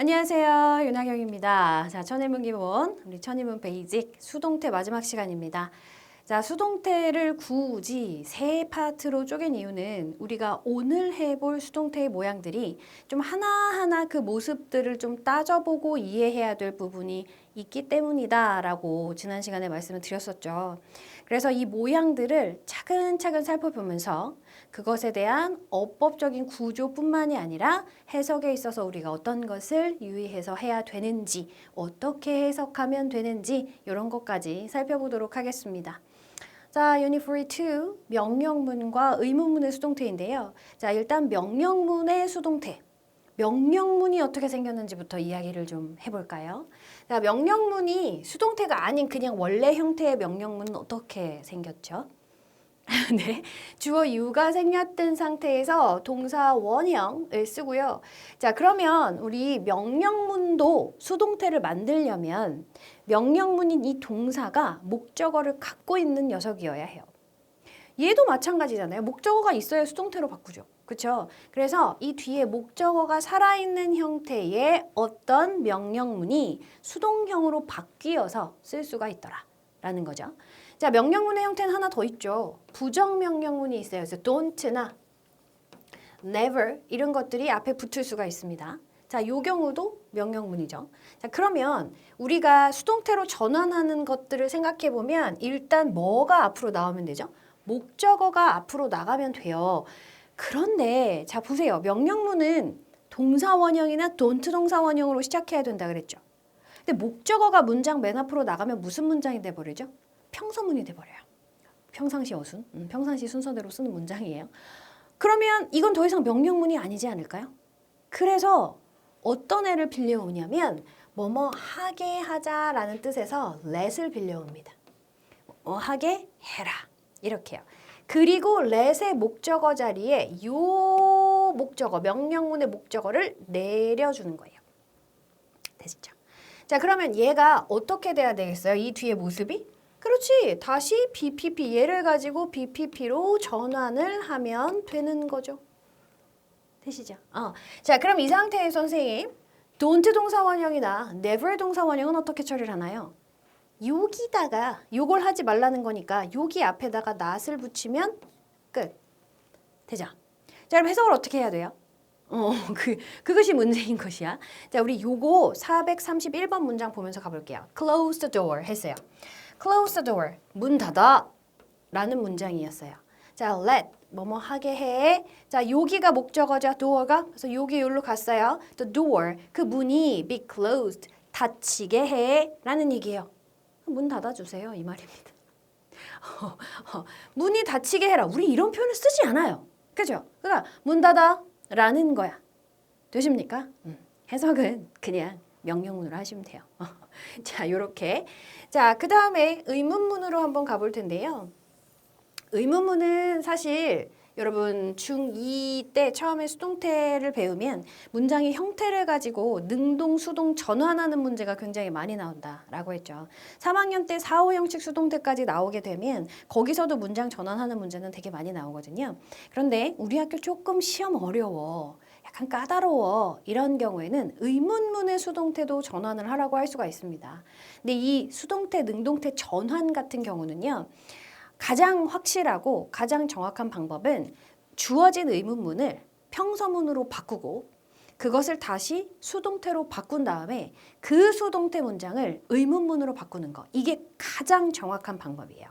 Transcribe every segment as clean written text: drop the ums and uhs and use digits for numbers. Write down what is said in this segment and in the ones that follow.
안녕하세요. 윤하경입니다. 자, 천인문 기본, 우리 천인문 베이직 수동태 마지막 시간입니다. 자, 수동태를 굳이 세 파트로 쪼갠 이유는 우리가 오늘 해볼 수동태의 모양들이 좀 하나하나 그 모습들을 좀 따져보고 이해해야 될 부분이 있기 때문이다 라고 지난 시간에 말씀을 드렸었죠. 그래서 이 모양들을 차근차근 살펴보면서 그것에 대한 어법적인 구조뿐만이 아니라 해석에 있어서 우리가 어떤 것을 유의해서 해야 되는지, 어떻게 해석하면 되는지 이런 것까지 살펴보도록 하겠습니다. 자, 유닛 42 명령문과 의문문의 수동태인데요. 자, 일단 명령문의 수동태. 명령문이 어떻게 생겼는지부터 이야기를 좀 해볼까요? 자, 명령문이 수동태가 아닌 그냥 원래 형태의 명령문은 어떻게 생겼죠? 네, 주어 유가 생략된 상태에서 동사 원형을 쓰고요. 자, 그러면 우리 명령문도 수동태를 만들려면 명령문인 이 동사가 목적어를 갖고 있는 녀석이어야 해요. 얘도 마찬가지잖아요. 목적어가 있어야 수동태로 바꾸죠. 그렇죠? 그래서 이 뒤에 목적어가 살아있는 형태의 어떤 명령문이 수동형으로 바뀌어서 쓸 수가 있더라라는 거죠. 자, 명령문의 형태는 하나 더 있죠. 부정 명령문이 있어요. 그래서 don't나 never 이런 것들이 앞에 붙을 수가 있습니다. 자, 요 경우도 명령문이죠. 자, 그러면 우리가 수동태로 전환하는 것들을 생각해 보면 일단 뭐가 앞으로 나오면 되죠? 목적어가 앞으로 나가면 돼요. 그런데 자, 보세요. 명령문은 동사 원형이나 don't 동사 원형으로 시작해야 된다 그랬죠. 근데 목적어가 문장 맨 앞으로 나가면 무슨 문장이 돼 버리죠? 평서문이 돼버려요. 평상시 어순, 평상시 순서대로 쓰는 문장이에요. 그러면 이건 더 이상 명령문이 아니지 않을까요? 그래서 어떤 애를 빌려오냐면 뭐뭐 하게 하자라는 뜻에서 let을 빌려옵니다. 뭐 하게 해라 이렇게요. 그리고 let의 목적어 자리에 요 목적어, 명령문의 목적어를 내려주는 거예요. 되시죠? 자, 그러면 얘가 어떻게 돼야 되겠어요? 이 뒤에 모습이? 그렇지. 다시 BPP, 얘를 가지고 BPP로 전환을 하면 되는 거죠. 되시죠? 자, 그럼 이 상태에 선생님, don't 동사 원형이나 never 동사 원형은 어떻게 처리를 하나요? 여기다가 요걸 하지 말라는 거니까 여기 앞에다가 not을 붙이면 끝. 되죠? 자, 그럼 해석을 어떻게 해야 돼요? 그것이 문제인 것이야. 자, 우리 요거 431번 문장 보면서 가볼게요. Close the door 했어요. Close the door. 문 닫아. 라는 문장이었어요. 자, let. 뭐뭐 하게 해. 자, 여기가 목적어죠. door가. 그래서 여기 여기로 갔어요. The door. 그 문이 be closed. 닫히게 해. 라는 얘기예요. 문 닫아주세요. 이 말입니다. 문이 닫히게 해라. 우리 이런 표현을 쓰지 않아요. 그죠? 그러니까 문 닫아. 라는 거야. 되십니까? 해석은 그냥 명령문으로 하시면 돼요. 자, 요렇게. 자, 그 다음에 의문문으로 한번 가볼 텐데요. 의문문은 사실 여러분 중2 때 처음에 수동태를 배우면 문장의 형태를 가지고 능동, 수동 전환하는 문제가 굉장히 많이 나온다라고 했죠. 3학년 때 4, 5형식 수동태까지 나오게 되면 거기서도 문장 전환하는 문제는 되게 많이 나오거든요. 그런데 우리 학교 조금 시험 어려워. 약간 까다로워. 이런 경우에는 의문문의 수동태도 전환을 하라고 할 수가 있습니다. 근데 이 수동태, 능동태 전환 같은 경우는요. 가장 확실하고 가장 정확한 방법은 주어진 의문문을 평서문으로 바꾸고 그것을 다시 수동태로 바꾼 다음에 그 수동태 문장을 의문문으로 바꾸는 거. 이게 가장 정확한 방법이에요.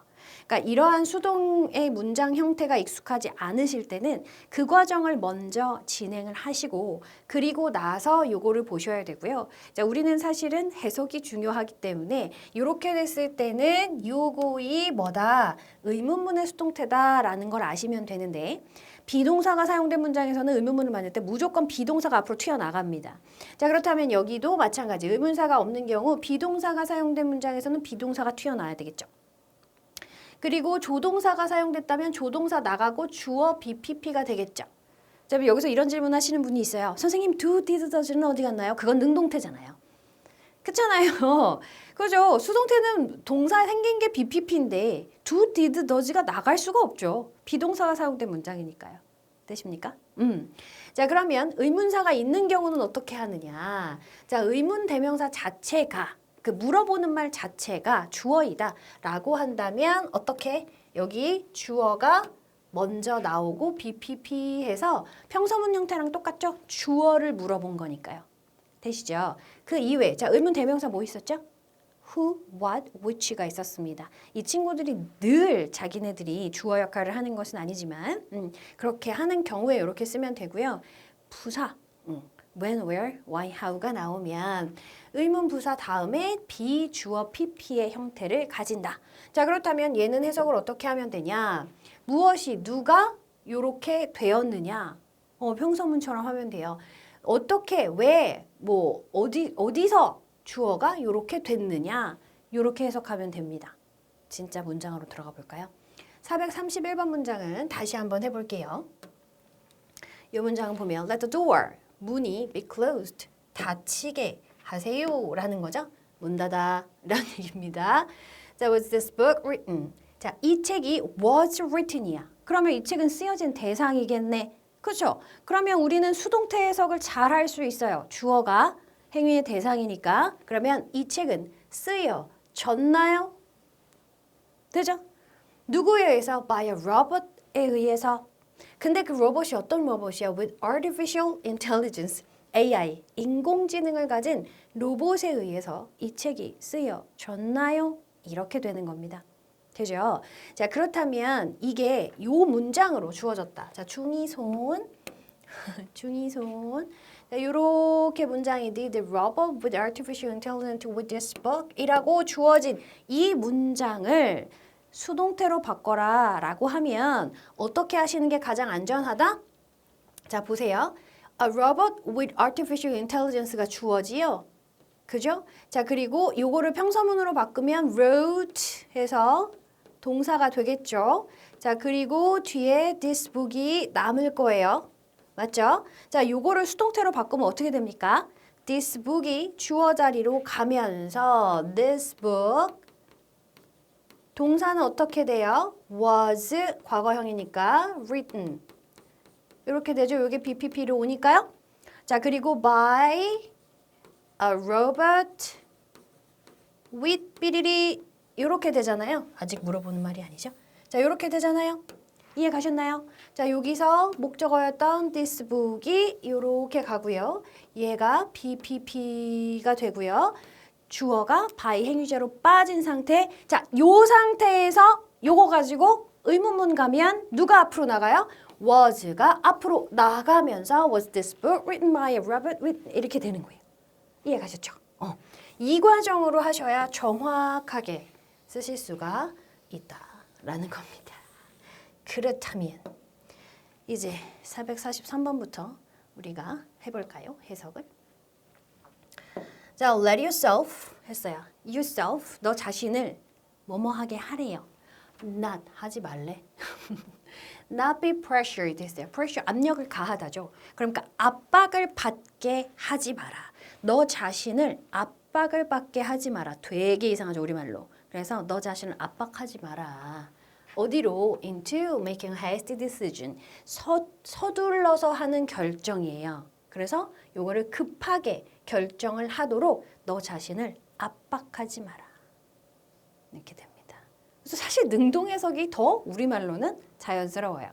그러니까 이러한 수동의 문장 형태가 익숙하지 않으실 때는 그 과정을 먼저 진행을 하시고 그리고 나서 요거를 보셔야 되고요. 자, 우리는 사실은 해석이 중요하기 때문에 이렇게 됐을 때는 요거이 뭐다? 의문문의 수동태다라는 걸 아시면 되는데 비동사가 사용된 문장에서는 의문문을 만들 때 무조건 비동사가 앞으로 튀어나갑니다. 자, 그렇다면 여기도 마찬가지 의문사가 없는 경우 비동사가 사용된 문장에서는 비동사가 튀어나와야 되겠죠. 그리고 조동사가 사용됐다면 조동사 나가고 주어 BPP가 되겠죠. 자, 여기서 이런 질문 하시는 분이 있어요. 선생님, do, did, does는 어디 갔나요? 그건 능동태잖아요. 그렇잖아요. 그죠? 수동태는 동사 생긴 게 BPP인데 do, did, does가 나갈 수가 없죠. 비동사가 사용된 문장이니까요. 되십니까? 자, 그러면 의문사가 있는 경우는 어떻게 하느냐? 자, 의문 대명사 자체가 그 물어보는 말 자체가 주어이다 라고 한다면 어떻게? 여기 주어가 먼저 나오고 BPP 해서 평서문 형태랑 똑같죠? 주어를 물어본 거니까요. 되시죠? 그 이외에 자, 의문 대명사 뭐 있었죠? who, what, which가 있었습니다. 이 친구들이 늘 자기네들이 주어 역할을 하는 것은 아니지만 그렇게 하는 경우에 이렇게 쓰면 되고요. 부사 when, where, why, how가 나오면 의문 부사 다음에 비주어 PP의 형태를 가진다. 자, 그렇다면 얘는 해석을 어떻게 하면 되냐? 무엇이 누가 이렇게 되었느냐? 평서문처럼 하면 돼요. 어떻게, 왜, 뭐 어디서 주어가 이렇게 됐느냐? 이렇게 해석하면 됩니다. 진짜 문장으로 들어가 볼까요? 431번 문장은 다시 한번 해볼게요. 이 문장을 보면 Let the door, 문이 be closed, 닫히게 하세요 라는 거죠. 문 닫아 라는 얘기입니다. 자, was this book written? 자, 이 책이 was written이야. 그러면 이 책은 쓰여진 대상이겠네. 그렇죠? 그러면 우리는 수동태 해석을 잘 할 수 있어요. 주어가 행위의 대상이니까. 그러면 이 책은 쓰여졌나요? 되죠? 누구에 의해서? By a robot에 의해서. 근데 그 로봇이 어떤 로봇이야? With artificial intelligence, AI, 인공지능을 가진 로봇에 의해서 이 책이 쓰여졌나요? 이렇게 되는 겁니다. 되죠? 자, 그렇다면 이게 요 문장으로 주어졌다. 자, 중이손, 중이손. 자, 요렇게 문장이 Did the robot with artificial intelligence with this book? 이라고 주어진 이 문장을 수동태로 바꿔라 라고 하면 어떻게 하시는 게 가장 안전하다? 자, 보세요. A robot with artificial intelligence가 주어지요. 그죠? 자, 그리고 요거를 평서문으로 바꾸면 wrote 해서 동사가 되겠죠. 자, 그리고 뒤에 this book이 남을 거예요. 맞죠? 자, 요거를 수동태로 바꾸면 어떻게 됩니까? This book이 주어 자리로 가면서 this book 동사는 어떻게 돼요? was 과거형이니까 written 이렇게 되죠. 이게 BPP로 오니까요. 자, 그리고 by a robot with 삐리리 이렇게 되잖아요. 아직 물어보는 말이 아니죠. 자, 이렇게 되잖아요. 이해 가셨나요? 자, 여기서 목적어였던 this book이 이렇게 가고요. 얘가 BPP가 되고요. 주어가 by 행위제로 빠진 상태. 자, 요 상태에서 요거 가지고 의문문 가면 누가 앞으로 나가요? was가 앞으로 나가면서 was this book written by a robot with 이렇게 되는 거예요. 이해 가셨죠? 이 과정으로 하셔야 정확하게 쓰실 수가 있다라는 겁니다. 그렇다면 이제 443번부터 우리가 해볼까요? 해석을. 자, let yourself 했어요. yourself, 너 자신을 뭐뭐하게 하래요. not, 하지 말래. not be pressured 했어요. pressure, 압력을 가하다죠. 그러니까 압박을 받게 하지 마라. 너 자신을 압박을 받게 하지 마라. 되게 이상하죠, 우리말로. 그래서 너 자신을 압박하지 마라. 어디로? into making a hasty decision. 서둘러서 하는 결정이에요. 그래서 요거를 급하게 결정을 하도록 너 자신을 압박하지 마라. 이렇게 됩니다. 그래서 사실 능동 해석이 더 우리말로는 자연스러워요.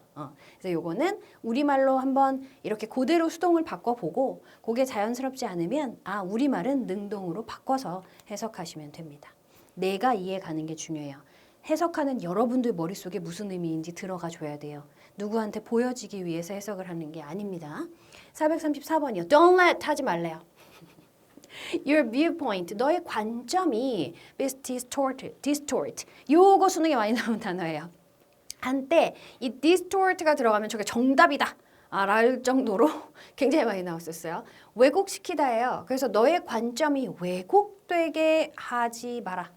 그래서 요거는 우리말로 한번 이렇게 그대로 수동을 바꿔보고 그게 자연스럽지 않으면 우리말은 능동으로 바꿔서 해석하시면 됩니다. 내가 이해가는 게 중요해요. 해석하는 여러분들 머릿속에 무슨 의미인지 들어가 줘야 돼요. 누구한테 보여지기 위해서 해석을 하는 게 아닙니다. 434번이요. Don't let 하지 말래요. Your viewpoint, 너의 관점이 distort. 요거 수능에 많이 나오는 단어예요. 한때 이 distort가 들어가면 저게 정답이다 랄 정도로 굉장히 많이 나왔었어요. 왜곡시키다예요. 그래서 너의 관점이 왜곡되게 하지 마라.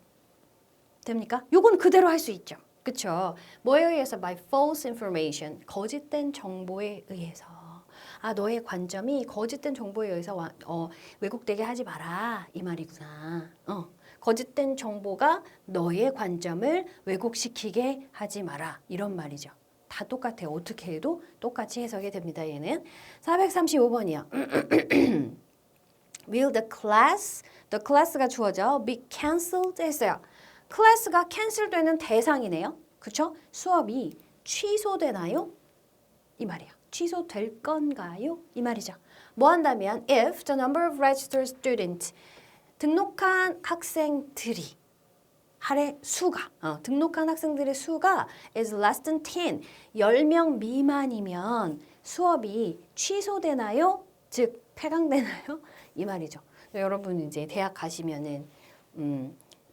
됩니까? 요건 그대로 할 수 있죠. 그쵸? 뭐에 의해서? By false information, 거짓된 정보에 의해서. 너의 관점이 거짓된 정보에 의해서 왜곡되게 하지 마라 이 말이구나. 거짓된 정보가 너의 관점을 왜곡시키게 하지 마라 이런 말이죠. 다 똑같아요. 어떻게 해도 똑같이 해석이 됩니다. 얘는 435번이요. Will the class가 주어져 be cancelled 했어요. 클래스가 cancel 되는 대상이네요. 그쵸? 수업이 취소되나요? 이 말이에요. 취소될 건가요? 이 말이죠. 뭐 한다면 if the number of registered students 등록한 학생들이 등록한 학생들의 수가 is less than 10, 10명 미만이면 수업이 취소되나요? 즉 폐강되나요? 이 말이죠. 여러분 이제 대학 가시면은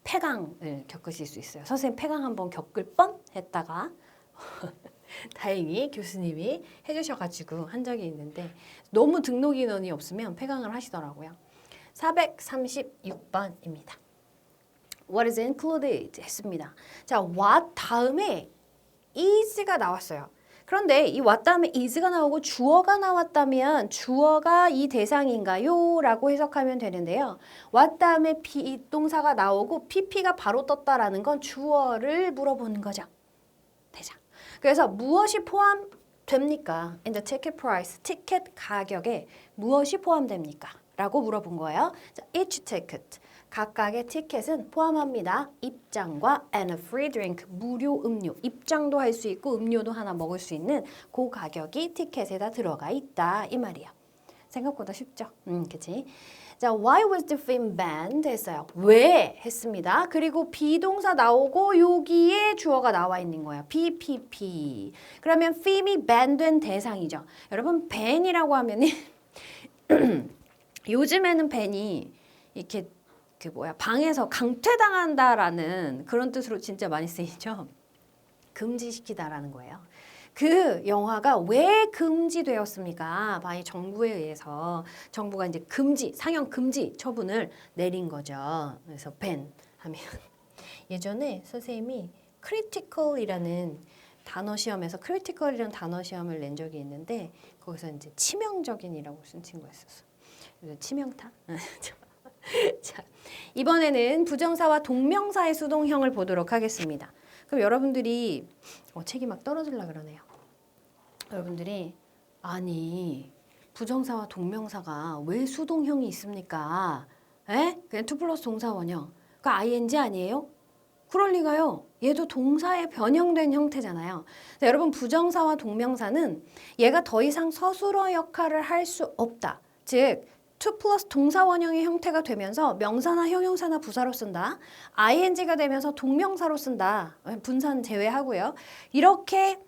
폐강을 겪으실 수 있어요. 선생님 폐강 한번 겪을 뻔 했다가 다행히 교수님이 해주셔가지고 한 적이 있는데 너무 등록 인원이 없으면 폐강을 하시더라고요. 436번입니다. What is included? 했습니다. 자, what 다음에 is가 나왔어요. 그런데 이 what 다음에 is가 나오고 주어가 나왔다면 주어가 이 대상인가요? 라고 해석하면 되는데요. what 다음에 비동사가 나오고 pp가 바로 떴다라는 건 주어를 물어보는 거죠. 대상. 그래서 무엇이 포함됩니까? In the ticket price, 티켓 가격에 무엇이 포함됩니까? 라고 물어본 거예요. 자, each ticket, 각각의 티켓은 포함합니다. 입장과 and a free drink, 무료 음료. 입장도 할 수 있고 음료도 하나 먹을 수 있는 그 가격이 티켓에다 들어가 있다. 이 말이야. 생각보다 쉽죠? 그치? 자, why was the film banned? 했어요. 왜? 했습니다. 그리고 비동사 나오고 여기에 주어가 나와 있는 거예요. PPP. 그러면 film이 ban된 대상이죠. 여러분, ban이라고 하면은 요즘에는 ban이 이렇게 방에서 강퇴당한다라는 그런 뜻으로 진짜 많이 쓰이죠. 금지시키다라는 거예요. 그 영화가 왜 금지되었습니까? 바이 정부에 의해서 정부가 이제 상영 금지 처분을 내린 거죠. 그래서 밴 하면 예전에 선생님이 critical이라는 단어 시험에서 critical이라는 단어 시험을 낸 적이 있는데 거기서 이제 치명적인이라고 쓴 친구가 있었어. 치명타. 자, 이번에는 부정사와 동명사의 수동형을 보도록 하겠습니다. 그럼 여러분들이 책이 막 떨어지려고 그러네요. 여러분들이 아니 부정사와 동명사가 왜 수동형이 있습니까? 에? 그냥 2 플러스 동사 원형. 그 ing 아니에요? 그럴 리가요. 얘도 동사에 변형된 형태잖아요. 자, 여러분 부정사와 동명사는 얘가 더 이상 서술어 역할을 할 수 없다. 즉 2 플러스 동사 원형의 형태가 되면서 명사나 형용사나 부사로 쓴다. ing가 되면서 동명사로 쓴다. 분사는 제외하고요. 이렇게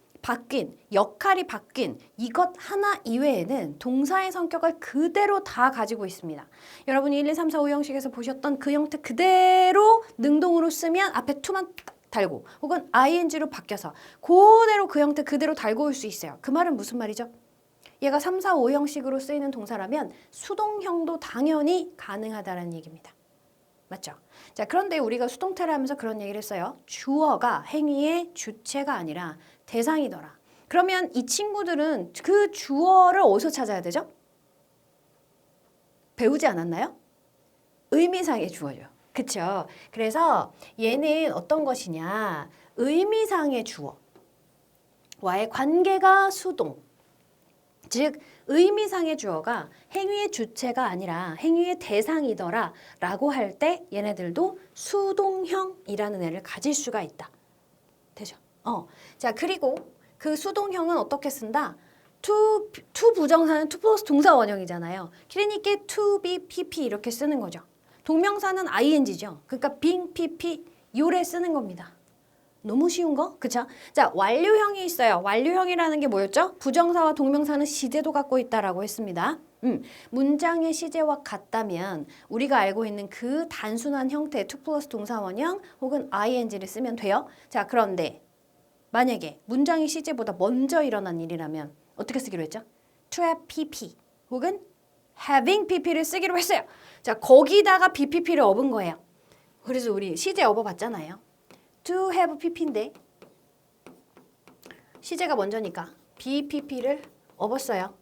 역할이 바뀐 이것 하나 이외에는 동사의 성격을 그대로 다 가지고 있습니다. 여러분이 1, 2, 3, 4, 5 형식에서 보셨던 그 형태 그대로 능동으로 쓰면 앞에 to만 달고 혹은 ing로 바뀌어서 그대로 그 형태 그대로 달고 올 수 있어요. 그 말은 무슨 말이죠? 얘가 3, 4, 5 형식으로 쓰이는 동사라면 수동형도 당연히 가능하다는 얘기입니다. 맞죠? 자, 그런데 우리가 수동태를 하면서 그런 얘기를 했어요. 주어가 행위의 주체가 아니라 대상이더라. 그러면 이 친구들은 그 주어를 어디서 찾아야 되죠? 배우지 않았나요? 의미상의 주어죠. 그쵸? 그래서 얘는 어떤 것이냐? 의미상의 주어와의 관계가 수동. 즉 의미상의 주어가 행위의 주체가 아니라 행위의 대상이더라 라고 할 때 얘네들도 수동형이라는 애를 가질 수가 있다. 되죠? 자, 그리고 그 수동형은 어떻게 쓴다? to 부정사는 2 플러스 동사 원형이잖아요. 그러니까 to be pp 이렇게 쓰는 거죠. 동명사는 ing죠. 그러니까 being pp 요래 쓰는 겁니다. 너무 쉬운 거? 그쵸? 자, 완료형이 있어요. 완료형이라는 게 뭐였죠? 부정사와 동명사는 시제도 갖고 있다라고 했습니다. 문장의 시제와 같다면 우리가 알고 있는 그 단순한 형태 2 플러스 동사 원형 혹은 ing를 쓰면 돼요. 자, 그런데 만약에 문장의 시제보다 먼저 일어난 일이라면 어떻게 쓰기로 했죠? to have pp 혹은 having pp를 쓰기로 했어요. 자, 거기다가 bpp를 업은 거예요. 그래서 우리 시제 업어봤잖아요. to have pp인데 시제가 먼저니까 bpp를 업었어요.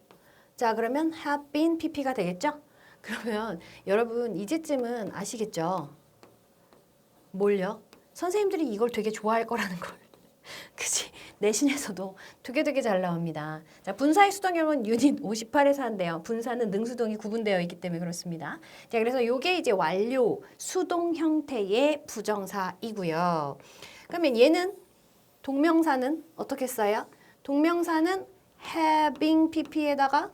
자, 그러면 have been pp가 되겠죠? 그러면 여러분 이제쯤은 아시겠죠? 뭘요? 선생님들이 이걸 되게 좋아할 거라는 걸. 그치? 내신에서도 되게 잘 나옵니다. 자, 분사의 수동형은 유닛 58에서 한대요. 분사는 능수동이 구분되어 있기 때문에 그렇습니다. 자, 그래서 요게 이제 완료 수동 형태의 부정사이고요. 그러면 얘는 동명사는 어떻게 써요? 동명사는 having pp에다가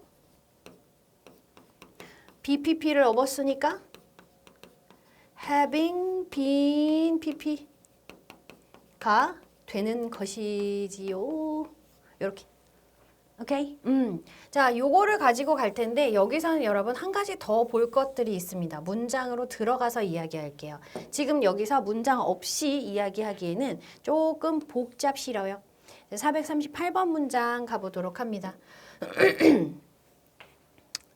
bpp를 업었으니까 having been pp가 되는 것이지요. 이렇게. 오케이? 자, 요거를 가지고 갈 텐데 여기서는 여러분 한 가지 더 볼 것들이 있습니다. 문장으로 들어가서 이야기할게요. 지금 여기서 문장 없이 이야기하기에는 조금 복잡시러요. 438번 문장 가보도록 합니다.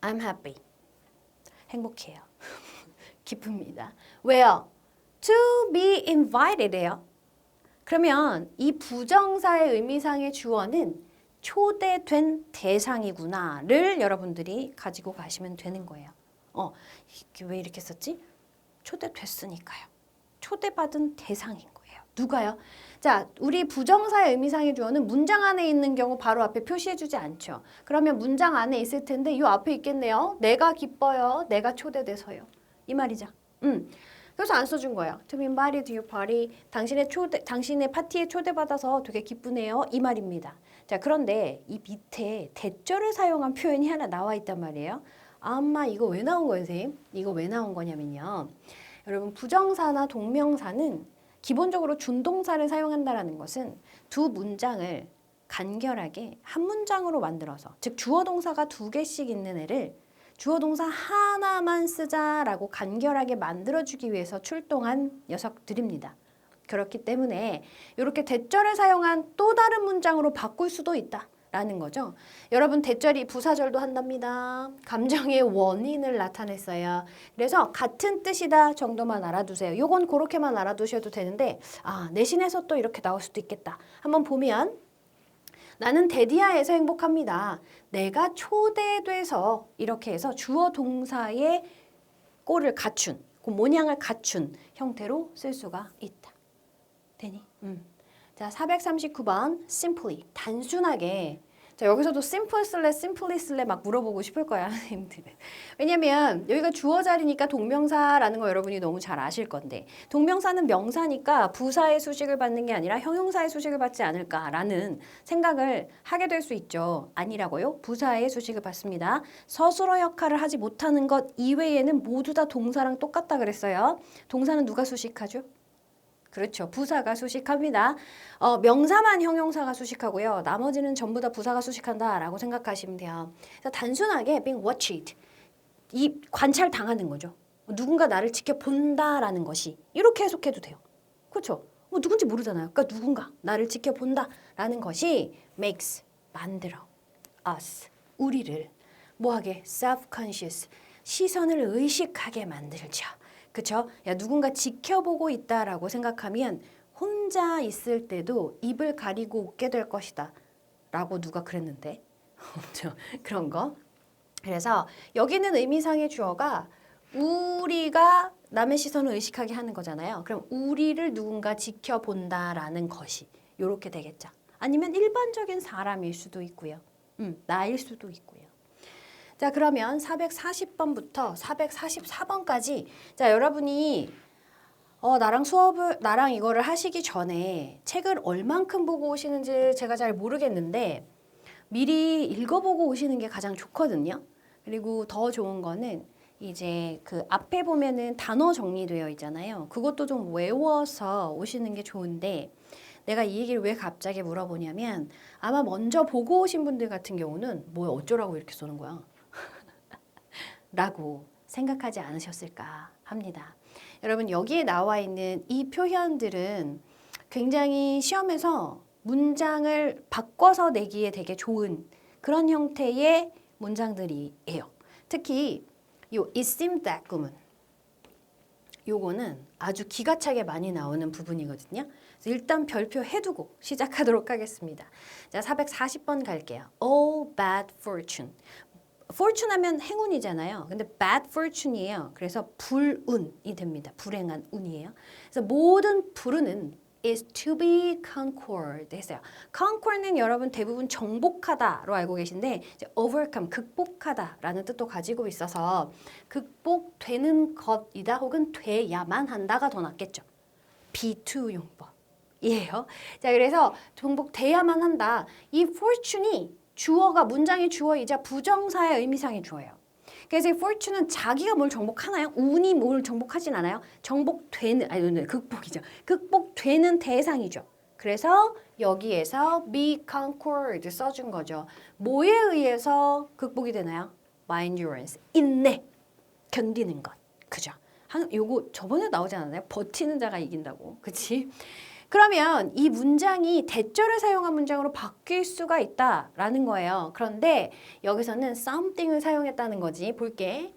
I'm happy. 행복해요. 기쁩니다. 왜요? To be invited예요. 그러면 이 부정사의 의미상의 주어는 초대된 대상이구나를 여러분들이 가지고 가시면 되는 거예요. 왜 이렇게 썼지? 초대됐으니까요. 초대받은 대상인 거예요. 누가요? 자, 우리 부정사의 의미상의 주어는 문장 안에 있는 경우 바로 앞에 표시해주지 않죠. 그러면 문장 안에 있을 텐데 이 앞에 있겠네요. 내가 기뻐요. 내가 초대돼서요. 이 말이죠. 그래서 안 써준 거예요. To be invited to your party. 당신의 파티에 초대받아서 되게 기쁘네요. 이 말입니다. 자, 그런데 이 밑에 대절을 사용한 표현이 하나 나와 있단 말이에요. 아마 이거 왜 나온 거예요, 선생님? 이거 왜 나온 거냐면요. 여러분, 부정사나 동명사는 기본적으로 준동사를 사용한다는 것은 두 문장을 간결하게 한 문장으로 만들어서, 즉 주어 동사가 두 개씩 있는 애를 주어 동사 하나만 쓰자라고 간결하게 만들어주기 위해서 출동한 녀석들입니다. 그렇기 때문에 이렇게 대절을 사용한 또 다른 문장으로 바꿀 수도 있다라는 거죠. 여러분, 대절이 부사절도 한답니다. 감정의 원인을 나타냈어요. 그래서 같은 뜻이다 정도만 알아두세요. 요건 그렇게만 알아두셔도 되는데 내신에서 또 이렇게 나올 수도 있겠다. 한번 보면 나는 데디아에서 행복합니다. 내가 초대돼서 이렇게 해서 주어 동사의 꼴을 갖춘, 그 모양을 갖춘 형태로 쓸 수가 있다. 되니? 자, 439번 simply, 단순하게. 자, 여기서도 simple 쓸래, simply 쓸래 막 물어보고 싶을 거야, 선생님들은. 왜냐면 여기가 주어 자리니까 동명사라는 거 여러분이 너무 잘 아실 건데 동명사는 명사니까 부사의 수식을 받는 게 아니라 형용사의 수식을 받지 않을까라는 생각을 하게 될 수 있죠. 아니라고요? 부사의 수식을 받습니다. 서술어 역할을 하지 못하는 것 이외에는 모두 다 동사랑 똑같다 그랬어요. 동사는 누가 수식하죠? 그렇죠. 부사가 수식합니다. 명사만 형용사가 수식하고요. 나머지는 전부 다 부사가 수식한다라고 생각하시면 돼요. 그래서 단순하게 being watched, 이 관찰 당하는 거죠. 누군가 나를 지켜본다라는 것이 이렇게 해석해도 돼요. 그렇죠? 누군지 모르잖아요. 그러니까 누군가 나를 지켜본다라는 것이 makes, 만들어, us, 우리를 뭐하게? self-conscious, 시선을 의식하게 만들죠. 그쵸? 야, 누군가 지켜보고 있다라고 생각하면 혼자 있을 때도 입을 가리고 웃게 될 것이다 라고 누가 그랬는데 그런 거. 그래서 여기는 의미상의 주어가 우리가 남의 시선을 의식하게 하는 거잖아요. 그럼 우리를 누군가 지켜본다라는 것이 이렇게 되겠죠. 아니면 일반적인 사람일 수도 있고요. 나일 수도 있고요. 자, 그러면 440번부터 444번까지 자, 여러분이 나랑 이거를 하시기 전에 책을 얼만큼 보고 오시는지 제가 잘 모르겠는데 미리 읽어보고 오시는 게 가장 좋거든요. 그리고 더 좋은 거는 이제 그 앞에 보면은 단어 정리되어 있잖아요. 그것도 좀 외워서 오시는 게 좋은데 내가 이 얘기를 왜 갑자기 물어보냐면 아마 먼저 보고 오신 분들 같은 경우는 뭐 어쩌라고 이렇게 써는 거야 라고 생각하지 않으셨을까 합니다. 여러분, 여기에 나와 있는 이 표현들은 굉장히 시험에서 문장을 바꿔서 내기에 되게 좋은 그런 형태의 문장들이에요. 특히 요 it seemed that 구문, 요거는 아주 기가 차게 많이 나오는 부분이거든요. 그래서 일단 별표 해두고 시작하도록 하겠습니다. 자, 440번 갈게요. Oh, bad fortune. fortune 하면 행운이잖아요. 근데 bad fortune이에요. 그래서 불운이 됩니다. 불행한 운이에요. 그래서 모든 불운은 is to be conquered 했어요. conquer는 여러분 대부분 정복하다로 알고 계신데 이제 overcome, 극복하다라는 뜻도 가지고 있어서 극복되는 것이다 혹은 돼야만 한다가 더 낫겠죠. be2 용법이에요. 자, 그래서 정복돼야만 한다. 이 fortune이 주어가 문장의 주어이자 부정사의 의미상의 주어예요. 그래서 이 fortune은 자기가 뭘 정복하나요? 운이 뭘 정복하진 않아요. 정복되는, 아니, 극복이죠. 극복되는 대상이죠. 그래서 여기에서 be conquered 써준 거죠. 뭐에 의해서 극복이 되나요? by endurance, 인내, 견디는 것. 그죠? 요거 저번에 나오지 않았나요? 버티는 자가 이긴다고. 그치? 그러면 이 문장이 대절을 사용한 문장으로 바뀔 수가 있다라는 거예요. 그런데 여기서는 something을 사용했다는 거지. 볼게.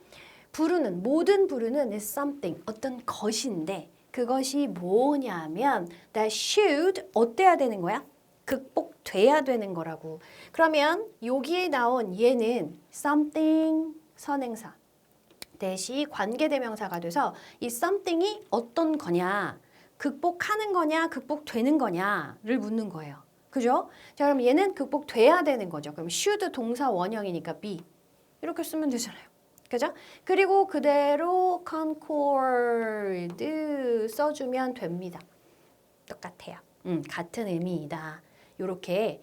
부르는, 모든 부르는 is something, 어떤 것인데 그것이 뭐냐면 that should 어때야 되는 거야? 극복돼야 되는 거라고. 그러면 여기에 나온 얘는 something 선행사 대시 관계대명사가 돼서 이 something이 어떤 거냐? 극복하는 거냐, 극복되는 거냐를 묻는 거예요. 그죠? 자, 그럼 얘는 극복돼야 되는 거죠. 그럼 should 동사 원형이니까 be. 이렇게 쓰면 되잖아요. 그죠? 그리고 그대로 concord 써주면 됩니다. 똑같아요. 같은 의미이다. 요렇게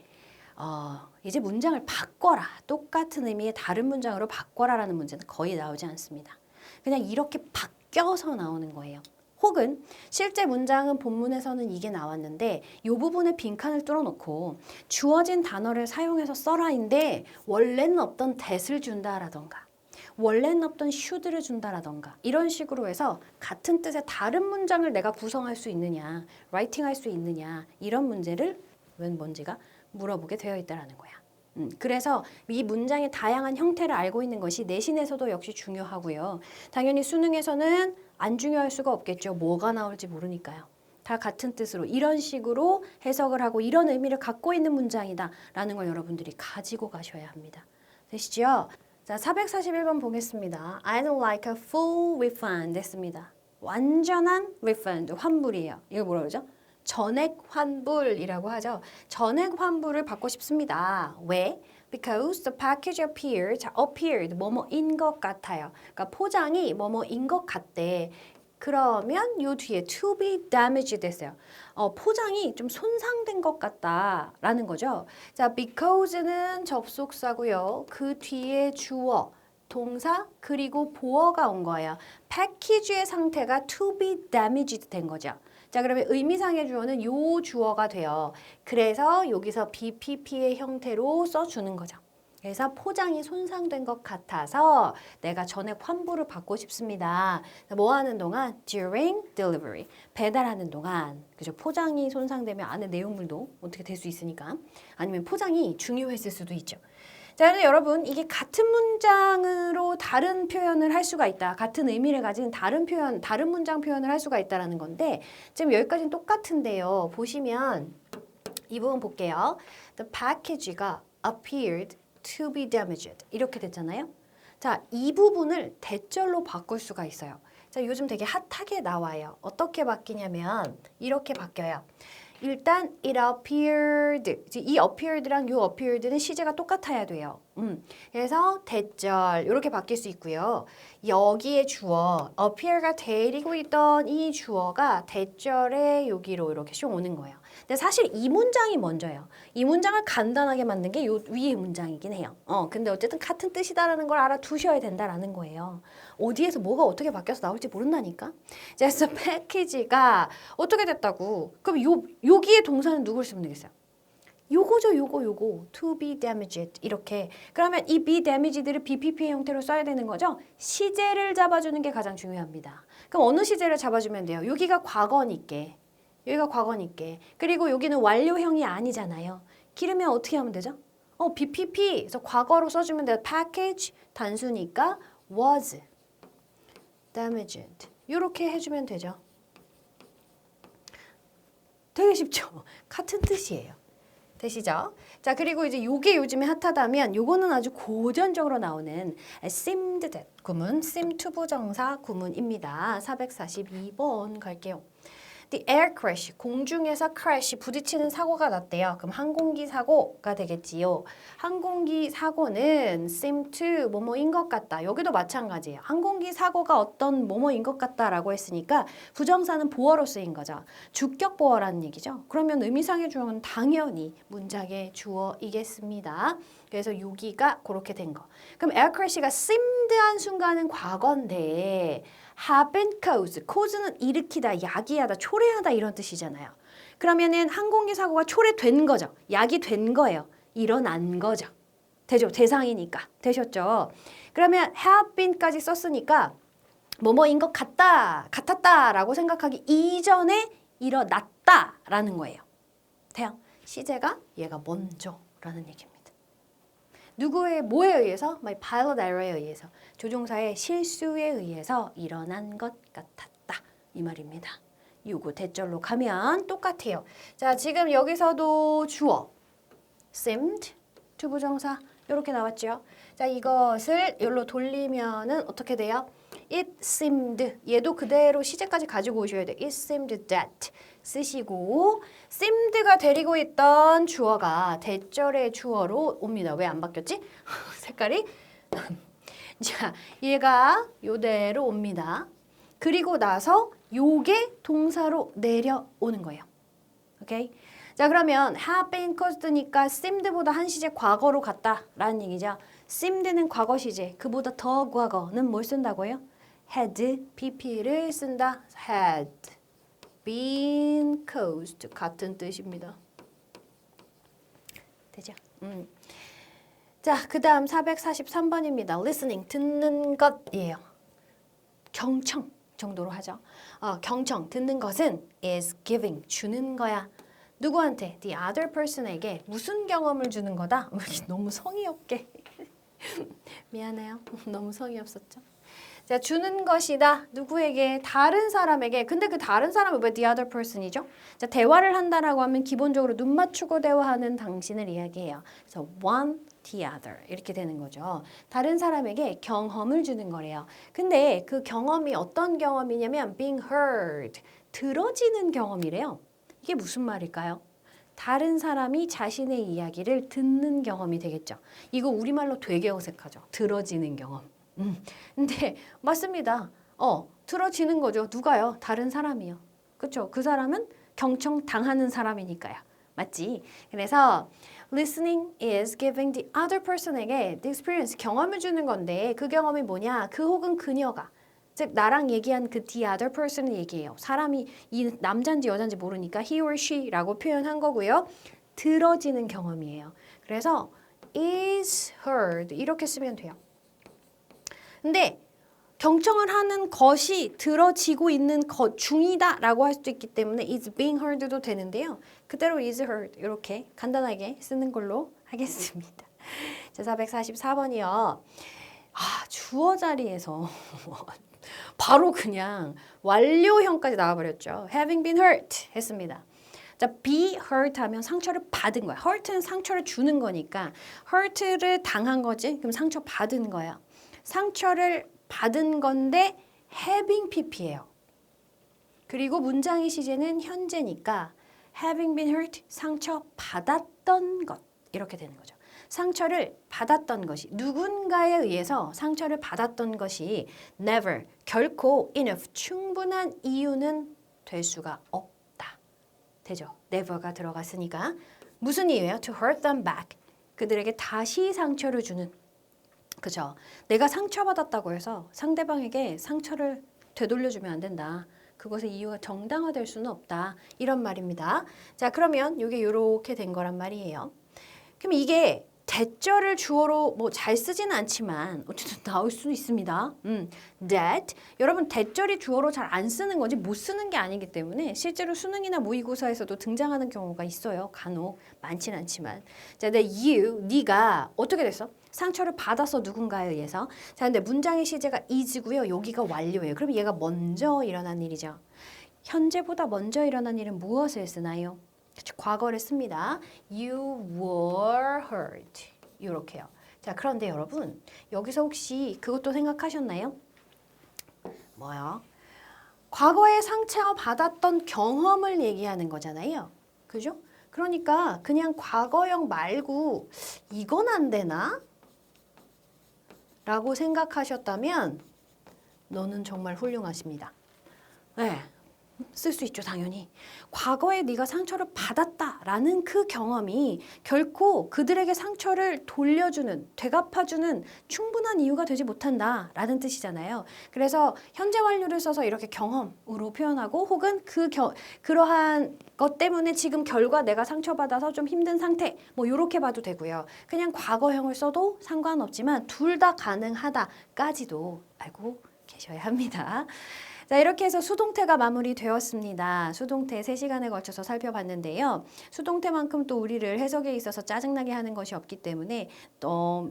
이제 문장을 바꿔라. 똑같은 의미의 다른 문장으로 바꿔라라는 문제는 거의 나오지 않습니다. 그냥 이렇게 바뀌어서 나오는 거예요. 혹은 실제 문장은 본문에서는 이게 나왔는데 이 부분에 빈칸을 뚫어놓고 주어진 단어를 사용해서 써라인데 원래는 없던 that을 준다라던가 원래는 없던 should를 준다라던가 이런 식으로 해서 같은 뜻의 다른 문장을 내가 구성할 수 있느냐 라이팅할 수 있느냐 이런 문제를 웬 뭔지가 물어보게 되어 있다는 거야. 그래서 이 문장의 다양한 형태를 알고 있는 것이 내신에서도 역시 중요하고요. 당연히 수능에서는 안 중요할 수가 없겠죠. 뭐가 나올지 모르니까요. 다 같은 뜻으로 이런 식으로 해석을 하고 이런 의미를 갖고 있는 문장이다라는 걸 여러분들이 가지고 가셔야 합니다. 되시죠? 자, 441번 보겠습니다. I don't like a full refund 했습니다. 완전한 refund, 환불이에요. 이거 뭐라 그러죠? 전액 환불이라고 하죠. 전액 환불을 받고 싶습니다. 왜? Because the package appeared, 뭐뭐인 것 같아요. 그러니까 포장이 뭐뭐인 것 같대. 그러면 요 뒤에 to be damaged 됐어요. 포장이 좀 손상된 것 같다라는 거죠. 자, because는 접속사고요. 그 뒤에 주어, 동사, 그리고 보어가 온 거예요. 패키지의 상태가 to be damaged 된 거죠. 자, 그러면 의미상의 주어는 요 주어가 돼요. 그래서 여기서 BPP의 형태로 써주는 거죠. 그래서 포장이 손상된 것 같아서 내가 전액 환불을 받고 싶습니다. 뭐 하는 동안? During delivery. 배달하는 동안. 그죠? 포장이 손상되면 안에 내용물도 어떻게 될 수 있으니까. 아니면 포장이 중요했을 수도 있죠. 자, 그런데 여러분 이게 같은 문장으로 다른 표현을 할 수가 있다. 같은 의미를 가진 다른 표현, 다른 문장 표현을 할 수가 있다라는 건데 지금 여기까지는 똑같은데요. 보시면 이 부분 볼게요. The package가 appeared to be damaged 이렇게 됐잖아요. 자, 이 부분을 대절로 바꿀 수가 있어요. 자, 요즘 되게 핫하게 나와요. 어떻게 바뀌냐면 이렇게 바뀌어요. 일단 it appeared, 이 appeared랑 요 appeared는 시제가 똑같아야 돼요. 그래서 대절 이렇게 바뀔 수 있고요. 여기에 주어 appear가 데리고 있던 이 주어가 대절에 여기로 이렇게 쭉 오는 거예요. 근데 사실 이 문장이 먼저예요. 이 문장을 간단하게 만든 게 요 위의 문장이긴 해요. 근데 어쨌든 같은 뜻이다라는 걸 알아두셔야 된다라는 거예요. 어디에서 뭐가 어떻게 바뀌어서 나올지 모른다니까. 그래서 패키지가 어떻게 됐다고? 그럼 여기에 동사는 누굴 쓰면 되겠어요? 요거죠, 요거. to be damaged 이렇게. 그러면 이 be damaged를 BPP의 형태로 써야 되는 거죠. 시제를 잡아주는 게 가장 중요합니다. 그럼 어느 시제를 잡아주면 돼요? 여기가 과거니께. 여기가 과거니께. 그리고 여기는 완료형이 아니잖아요. 기르면 어떻게 하면 되죠? BPP. 그래서 과거로 써주면 돼요. package 단수니까 was damaged. 이렇게 해주면 되죠. 되게 쉽죠? 같은 뜻이에요. 되시죠? 자, 그리고 이제 요게 요즘에 핫하다면 요거는 아주 고전적으로 나오는 seemed that 구문, seem to 부정사 구문입니다. 442번 갈게요. The air crash, 공중에서 crash, 부딪히는 사고가 났대요. 그럼 항공기 사고가 되겠지요. 항공기 사고는 seem to 뭐뭐인 것 같다. 여기도 마찬가지예요. 항공기 사고가 어떤 뭐뭐인 것 같다라고 했으니까 부정사는 보어로 쓰인 거죠. 주격 보어라는 얘기죠. 그러면 의미상의 주어는 당연히 문장의 주어이겠습니다. 그래서 여기가 그렇게 된 거. 그럼 air crash가 seemed한 순간은 과거인데 happen cause, cause는 일으키다, 야기하다, 초래하다 이런 뜻이잖아요. 그러면은 항공기 사고가 초래된 거죠. 야기된 거예요. 일어난 거죠. 되죠? 대상이니까. 되셨죠? 그러면 have been까지 썼으니까 뭐뭐인 것 같다, 같았다라고 생각하기 이전에 일어났다라는 거예요. 돼요? 시제가 얘가 먼저라는 얘기입니다. 누구의 뭐에 의해서? My pilot error에 의해서. 조종사의 실수에 의해서 일어난 것 같았다. 이 말입니다. 요거 대절로 가면 똑같아요. 자, 지금 여기서도 주어 seemed, 투부정사 이렇게 나왔죠. 자, 이것을 여기로 돌리면은 어떻게 돼요? It seemed. 얘도 그대로 시제까지 가지고 오셔야 돼요. It seemed that. 쓰시고 seemed가 데리고 있던 주어가 대절의 주어로 옵니다. 왜 안 바뀌었지? 색깔이? 자, 얘가 요대로 옵니다. 그리고 나서 요게 동사로 내려오는 거예요. 오케이? 자, 그러면 have been caused니까 seemed보다 한 시제 과거로 갔다라는 얘기죠. seemed는 과거 시제, 그보다 더 과거는 뭘 쓴다고요? had, pp를 쓴다. had been caused 같은 뜻입니다. 되죠? 자, 그 다음 443번입니다. listening, 듣는 것이에요. 경청 정도로 하죠. 경청, 듣는 것은 is giving, 주는 거야. 누구한테? The other person에게 무슨 경험을 주는 거다? 너무 성의 없게. 미안해요. 너무 성의 없었죠. 자, 주는 것이다. 누구에게? 다른 사람에게. 근데 그 다른 사람은 왜 the other person이죠? 자, 대화를 한다라고 하면 기본적으로 눈 맞추고 대화하는 당신을 이야기해요. 그래서 one, the other 이렇게 되는 거죠. 다른 사람에게 경험을 주는 거래요. 근데 그 경험이 어떤 경험이냐면 being heard, 들어지는 경험이래요. 이게 무슨 말일까요? 다른 사람이 자신의 이야기를 듣는 경험이 되겠죠. 이거 우리말로 되게 어색하죠. 들어지는 경험. 근데 맞습니다. 들어지는 거죠. 누가요? 다른 사람이요. 그렇죠? 그 사람은 경청 당하는 사람이니까요. 맞지? 그래서 listening is giving the other person에게 the experience, 경험을 주는 건데 그 경험이 뭐냐? 그 혹은 그녀가 즉 나랑 얘기한 그 the other person을 얘기해요. 사람이 이 남자인지 여자인지 모르니까 he or she라고 표현한 거고요. 들어지는 경험이에요. 그래서 is heard 이렇게 쓰면 돼요. 근데 경청을 하는 것이 들어지고 있는 것 중이다라고 할 수도 있기 때문에 is being heard도 되는데요. 그대로 is heard 이렇게 간단하게 쓰는 걸로 하겠습니다. 자, 444번이요. 주어 자리에서 바로 그냥 완료형까지 나와버렸죠. having been hurt 했습니다. 자, be hurt 하면 상처를 받은 거야. hurt는 상처를 주는 거니까 hurt를 당한 거지. 그럼 상처 받은 거야. 상처를 받은 건데 having pp예요. 그리고 문장의 시제는 현재니까 having been hurt, 상처 받았던 것 이렇게 되는 거죠. 상처를 받았던 것이 누군가에 의해서 상처를 받았던 것이 never, 결코 enough, 충분한 이유는 될 수가 없다. 되죠? never가 들어갔으니까 무슨 이유예요? To hurt them back. 그들에게 다시 상처를 주는 그죠? 내가 상처받았다고 해서 상대방에게 상처를 되돌려주면 안 된다. 그것의 이유가 정당화될 수는 없다. 이런 말입니다. 자, 그러면 이게 이렇게 된 거란 말이에요. 그럼 이게 대절을 주어로 뭐 잘 쓰지는 않지만 어쨌든 나올 수 있습니다. that 여러분 대절이 주어로 잘 안 쓰는 건지 못 쓰는 게 아니기 때문에 실제로 수능이나 모의고사에서도 등장하는 경우가 있어요. 간혹 많지는 않지만 자, 근데 you 네가 어떻게 됐어? 상처를 받아서 누군가에 의해서 자, 근데 문장의 시제가 is고요. 여기가 완료예요. 그럼 얘가 먼저 일어난 일이죠. 현재보다 먼저 일어난 일은 무엇을 쓰나요? 과거를 씁니다. You were hurt. 이렇게요. 자, 그런데 여러분 여기서 혹시 그것도 생각하셨나요? 뭐요? 과거에 상처받았던 경험을 얘기하는 거잖아요. 그죠? 그러니까 그냥 과거형 말고 이건 안 되나? 라고 생각하셨다면 너는 정말 훌륭하십니다. 네. 쓸 수 있죠, 당연히. 과거에 네가 상처를 받았다라는 그 경험이 결코 그들에게 상처를 돌려주는, 되갚아주는 충분한 이유가 되지 못한다라는 뜻이잖아요. 그래서 현재 완료를 써서 이렇게 경험으로 표현하고 혹은 그러한 것 때문에 지금 결과 내가 상처받아서 좀 힘든 상태 뭐 이렇게 봐도 되고요. 그냥 과거형을 써도 상관없지만 둘 다 가능하다까지도 알고 계셔야 합니다. 자, 이렇게 해서 수동태가 마무리되었습니다. 수동태 3시간에 걸쳐서 살펴봤는데요. 수동태만큼 또 우리를 해석에 있어서 짜증나게 하는 것이 없기 때문에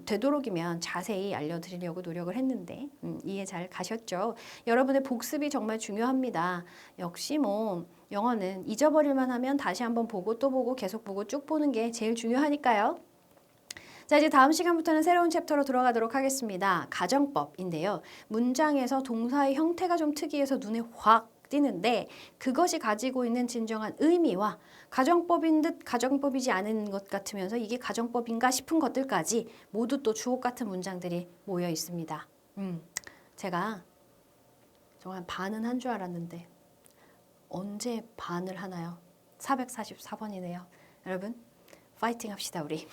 되도록이면 자세히 알려드리려고 노력을 했는데 이해 잘 가셨죠? 여러분의 복습이 정말 중요합니다. 역시 뭐 영어는 잊어버릴만 하면 다시 한번 보고 또 보고 계속 보고 쭉 보는 게 제일 중요하니까요. 자, 이제 다음 시간부터는 새로운 챕터로 들어가도록 하겠습니다. 가정법인데요. 문장에서 동사의 형태가 좀 특이해서 눈에 확 띄는데 그것이 가지고 있는 진정한 의미와 가정법인 듯 가정법이지 않은 것 같으면서 이게 가정법인가 싶은 것들까지 모두 또 주옥 같은 문장들이 모여 있습니다. 제가 정말 반은 한 줄 알았는데 언제 반을 하나요? 444번이네요. 여러분 파이팅 합시다 우리.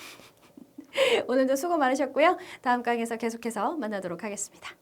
오늘도 수고 많으셨고요. 다음 강의에서 계속해서 만나도록 하겠습니다.